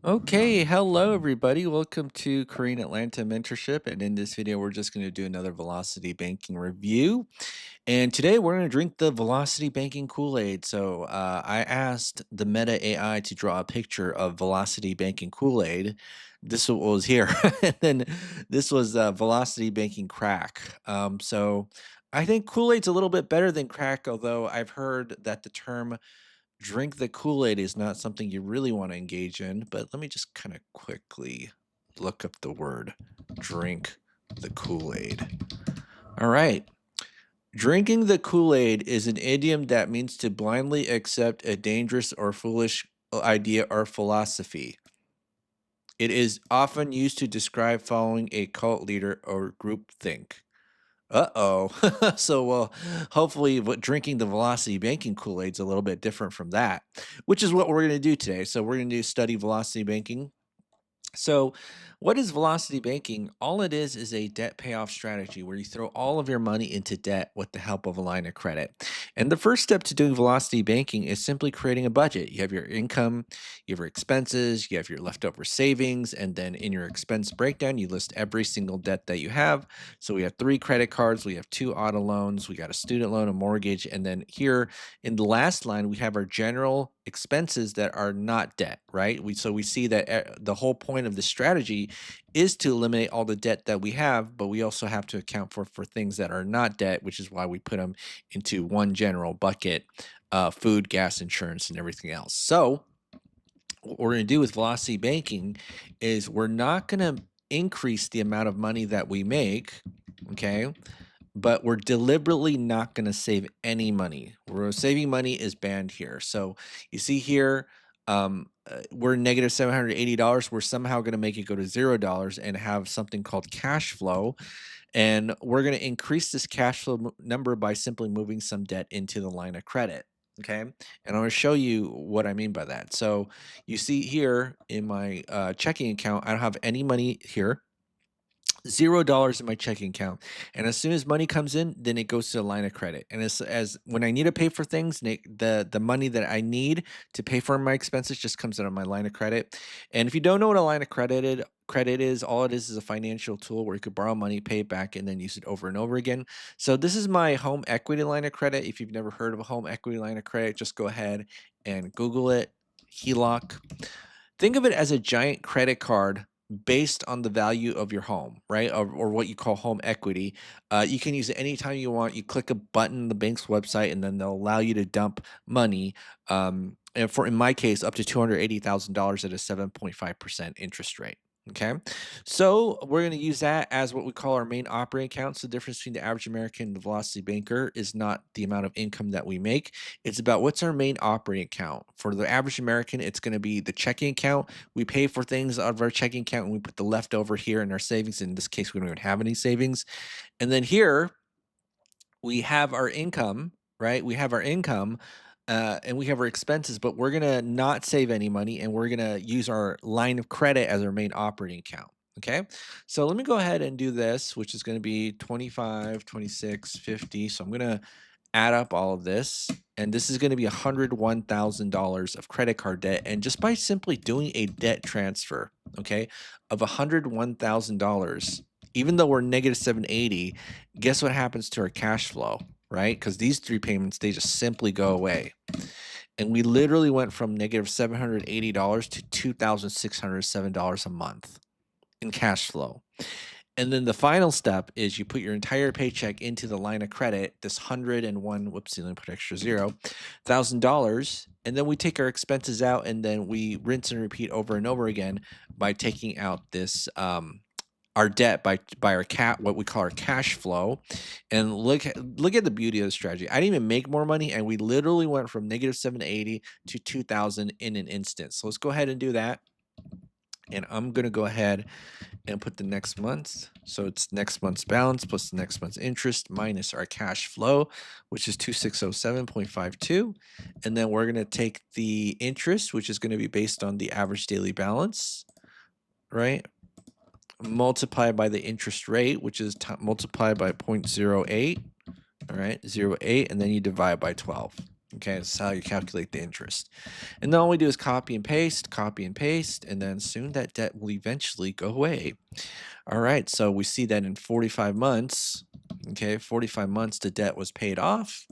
Okay, hello everybody. Welcome to Korean Atlanta Mentorship. And in this video, we're just going to do another Velocity Banking review. And today we're going to drink the Velocity Banking Kool-Aid. So I asked the Meta AI to draw a picture of Velocity Banking Kool-Aid. This was here. And then this was Velocity Banking Crack. So I think Kool-Aid's a little bit better than crack, although I've heard that the term drink the Kool-Aid is not something you really want to engage in, but let me just kind of quickly look up the word drink the Kool-Aid. All right. Drinking the Kool-Aid is an idiom that means to blindly accept a dangerous or foolish idea or philosophy. It is often used to describe following a cult leader or group think. Uh-oh. So, well, hopefully what drinking the Velocity Banking Kool-Aid's a little bit different from that, which is what we're going to do today. So we're going to study velocity banking. So, what is velocity banking? All it is a debt payoff strategy where you throw all of your money into debt with the help of a line of credit. And the first step to doing velocity banking is simply creating a budget. You have your income, you have your expenses, you have your leftover savings, and then in your expense breakdown, you list every single debt that you have. So, we have 3 credit cards, we have 2 auto loans, we got a student loan, a mortgage, and then here in the last line, we have our general expenses that are not debt, right? We see that the whole point of the strategy is to eliminate all the debt that we have, but we also have to account for things that are not debt, which is why we put them into one general bucket: food, gas, insurance, and everything else. So what we're going to do with velocity banking is we're not going to increase the amount of money that we make, okay? But we're deliberately not going to save any money. We're saving money is banned here. So you see here, we're negative $780. We're somehow going to make it go to $0 and have something called cash flow. And we're going to increase this cash flow number by simply moving some debt into the line of credit. Okay. And I'm going to show you what I mean by that. So you see here in my checking account, I don't have any money here. $0 in my checking account, and as soon as money comes in, then it goes to the line of credit. And as when I need to pay for things, the money that I need to pay for my expenses just comes out of my line of credit. And if you don't know what a line of credit is, all it is a financial tool where you could borrow money, pay it back, and then use it over and over again. So this is my home equity line of credit. If you've never heard of a home equity line of credit, just go ahead and Google it. HELOC. Think of it as a giant credit card based on the value of your home, right? Or what you call home equity. You can use it anytime you want. You click a button on the bank's website, and then they'll allow you to dump money. And in my case, up to $280,000 at a 7.5% interest rate. Okay. So we're going to use that as what we call our main operating account. So the difference between the average American and the velocity banker is not the amount of income that we make. It's about what's our main operating account. For the average American, it's going to be the checking account. We pay for things out of our checking account and we put the leftover here in our savings. In this case, we don't even have any savings. And then here we have our income, right? We have our income and we have our expenses, but we're going to not save any money and we're going to use our line of credit as our main operating account. Okay. So let me go ahead and do this, which is going to be 25, 26, 50. So I'm going to add up all of this, and this is going to be $101,000 of credit card debt. And just by simply doing a debt transfer, okay, of $101,000, even though we're negative 780, guess what happens to our cash flow, right? Because these 3 payments, they just simply go away. And we literally went from negative $780 to $2,607 a month in cash flow. And then the final step is you put your entire paycheck into the line of credit, this 101, whoopsie, let me put extra zero, $1,000. And then we take our expenses out and then we rinse and repeat over and over again by taking out this, our debt by our what we call our cash flow. And look at the beauty of the strategy. I didn't even make more money, and we literally went from negative 780 to 2,000 in an instant. So let's go ahead and do that. And I'm going to go ahead and put the next month. So it's next month's balance plus the next month's interest minus our cash flow, which is 2607.52. And then we're going to take the interest, which is going to be based on the average daily balance, right? Multiplied by the interest rate, which is multiplied by 0.08. All right, 0.8, and then you divide by 12. Okay, that's how you calculate the interest. And then all we do is copy and paste, and then soon that debt will eventually go away. All right, so we see that in 45 months, okay, 45 months the debt was paid off.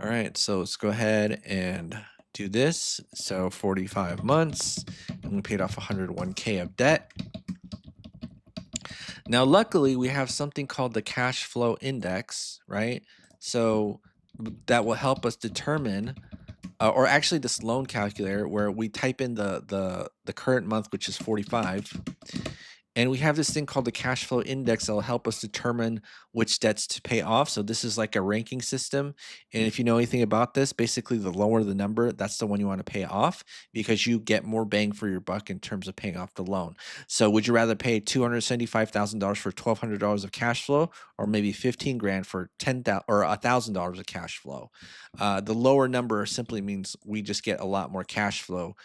All right, so let's go ahead and do this. So 45 months, and we paid off 101K of debt. Now, luckily, we have something called the cash flow index, right? So that will help us determine, or actually, this loan calculator where we type in the current month, which is 45, and we have this thing called the cash flow index that will help us determine which debts to pay off. So this is like a ranking system. And if you know anything about this, basically the lower the number, that's the one you want to pay off because you get more bang for your buck in terms of paying off the loan. So would you rather pay $275,000 for $1,200 of cash flow, or maybe 15 grand for 10,000 or $1,000 of cash flow? The lower number simply means we just get a lot more cash flow,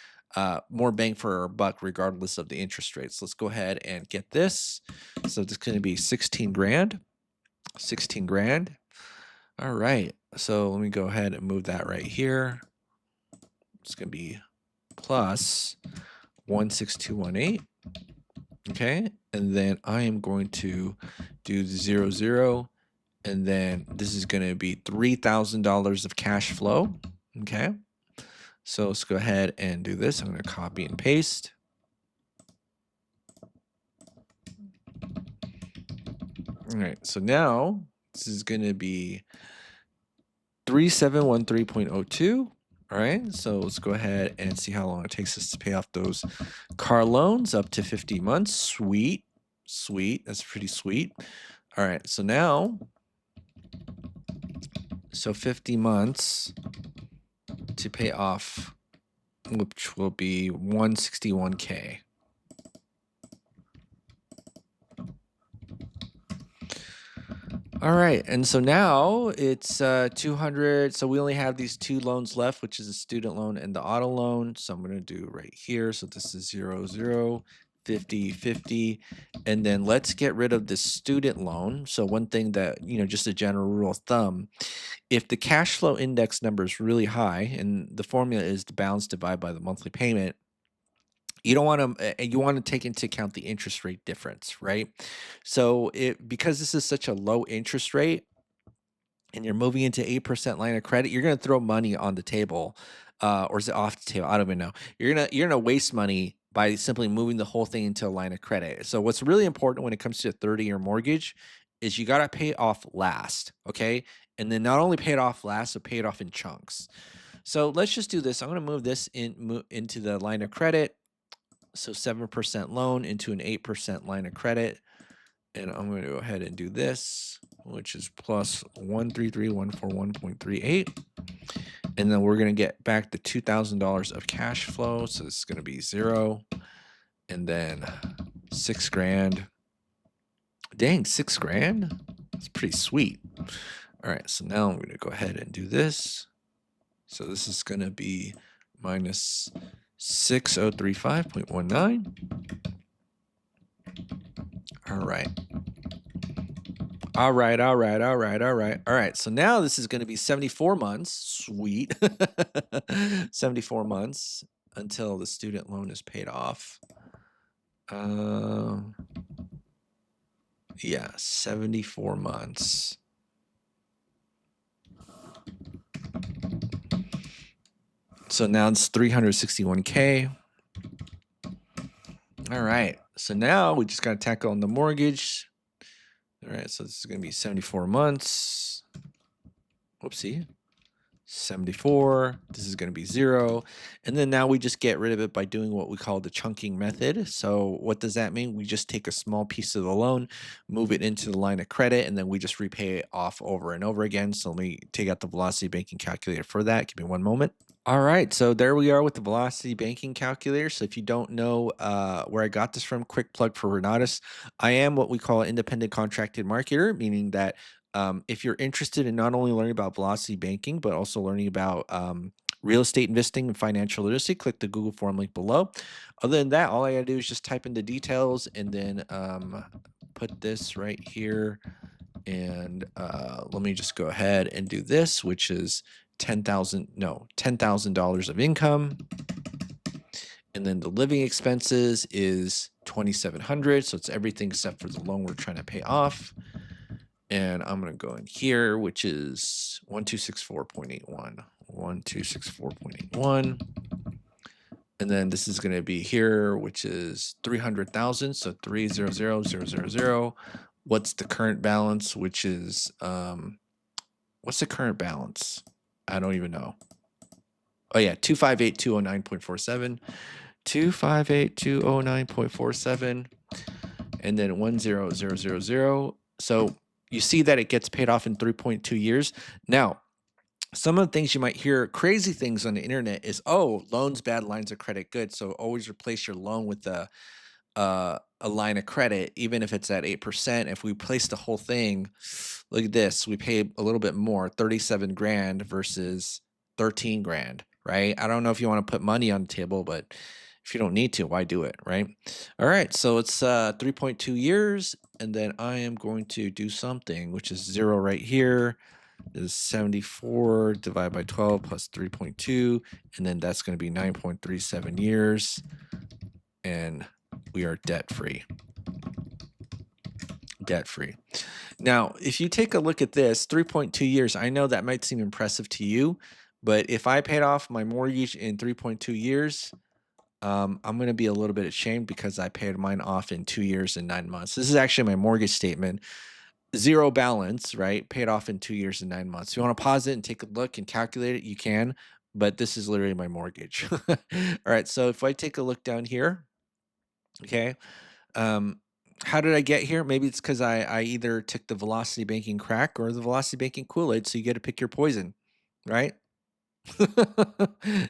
more bang for our buck regardless of the interest rates. Let's go ahead and get this. So this is going to be 16 grand. 16 grand. All right. So let me go ahead and move that right here. It's going to be plus 16218. Okay. And then I am going to do 00. And then this is going to be $3,000 of cash flow. Okay. So let's go ahead and do this. I'm going to copy and paste. All right, so now this is going to be 3713.02. All right, so let's go ahead and see how long it takes us to pay off those car loans up to 50 months. Sweet, sweet. That's pretty sweet. All right, so now, 50 months to pay off, which will be 161K. All right, and so now it's 200. So we only have these two loans left, which is a student loan and the auto loan. So I'm going to do right here. So this is 00, 50, 50. And then let's get rid of this student loan. So one thing that, just a general rule of thumb, if the cash flow index number is really high, and the formula is the balance divided by the monthly payment, you want to take into account the interest rate difference, right? So because this is such a low interest rate and you're moving into 8% line of credit, you're going to throw money on the table, or is it off the table? I don't even know. You're gonna waste money by simply moving the whole thing into a line of credit. So what's really important when it comes to a 30-year mortgage is you got to pay it off last, okay? And then not only pay it off last, but pay it off in chunks. So let's just do this. I'm going to move this into the line of credit. So 7% loan into an 8% line of credit. And I'm going to go ahead and do this, which is plus 133,141.38. And then we're going to get back the $2,000 of cash flow. So this is going to be 0. And then 6 grand. Dang, 6 grand? That's pretty sweet. All right, so now I'm going to go ahead and do this. So this is going to be minus 6035.19. All right. All right. All right. So now this is going to be 74 months. Sweet. 74 months until the student loan is paid off. Yeah, 74 months. So now it's 361K. All right. So now we just got to tackle on the mortgage. All right. So this is going to be 74 months. Whoopsie. 74. This is going to be 0. And then now we just get rid of it by doing what we call the chunking method. So what does that mean? We just take a small piece of the loan, move it into the line of credit, and then we just repay it off over and over again. So let me take out the velocity banking calculator for that. Give me one moment. All right, so there we are with the velocity banking calculator. So if you don't know where I got this from, quick plug for Renatus. I am what we call an independent contracted marketer, meaning that if you're interested in not only learning about velocity banking, but also learning about real estate investing and financial literacy, click the Google form link below. Other than that, all I gotta do is just type in the details and then put this right here. And let me just go ahead and do this, which is $10,000 of income. And then the living expenses is 2,700. So it's everything except for the loan we're trying to pay off. And I'm going to go in here, which is 1264.81. 1264.81. And then this is going to be here, which is 300,000. So 300,000. What's the current balance? Which is, what's the current balance? I don't even know. Oh yeah, 258,209.47. 258,209.47. And then 10000. So you see that it gets paid off in 3.2 years. Now, some of the things you might hear, crazy things on the internet is, oh, loans bad, lines of credit good. So always replace your loan with a line of credit, even if it's at 8%. If we place the whole thing, look at this, we pay a little bit more, 37 grand versus 13 grand, right? I don't know if you want to put money on the table, but if you don't need to, why do it, right? All right, so it's 3.2 years, and then I am going to do something, which is 0 right here, is 74 divided by 12 plus 3.2, and then that's going to be 9.37 years, and we are debt-free. Debt-free. Now, if you take a look at this, 3.2 years, I know that might seem impressive to you, but if I paid off my mortgage in 3.2 years, I'm going to be a little bit ashamed because I paid mine off in 2 years and 9 months. This is actually my mortgage statement. 0 balance, right? Paid off in 2 years and 9 months. If you want to pause it and take a look and calculate it, you can, but this is literally my mortgage. All right, so if I take a look down here, okay, how did I get here? Maybe it's because I either took the velocity banking crack or the velocity banking Kool-Aid, so you get to pick your poison, right?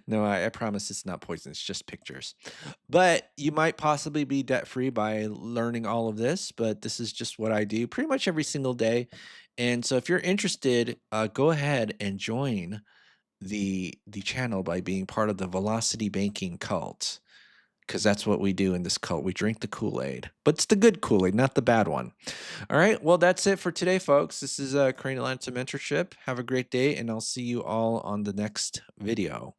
No, I promise it's not poison. It's just pictures. But you might possibly be debt free by learning all of this. But this is just what I do pretty much every single day. And so if you're interested, go ahead and join the channel by being part of the Velocity Banking cult. Because that's what we do in this cult. We drink the Kool-Aid, but it's the good Kool-Aid, not the bad one. All right. Well, that's it for today, folks. This is Crane Atlanta Mentorship. Have a great day, and I'll see you all on the next video.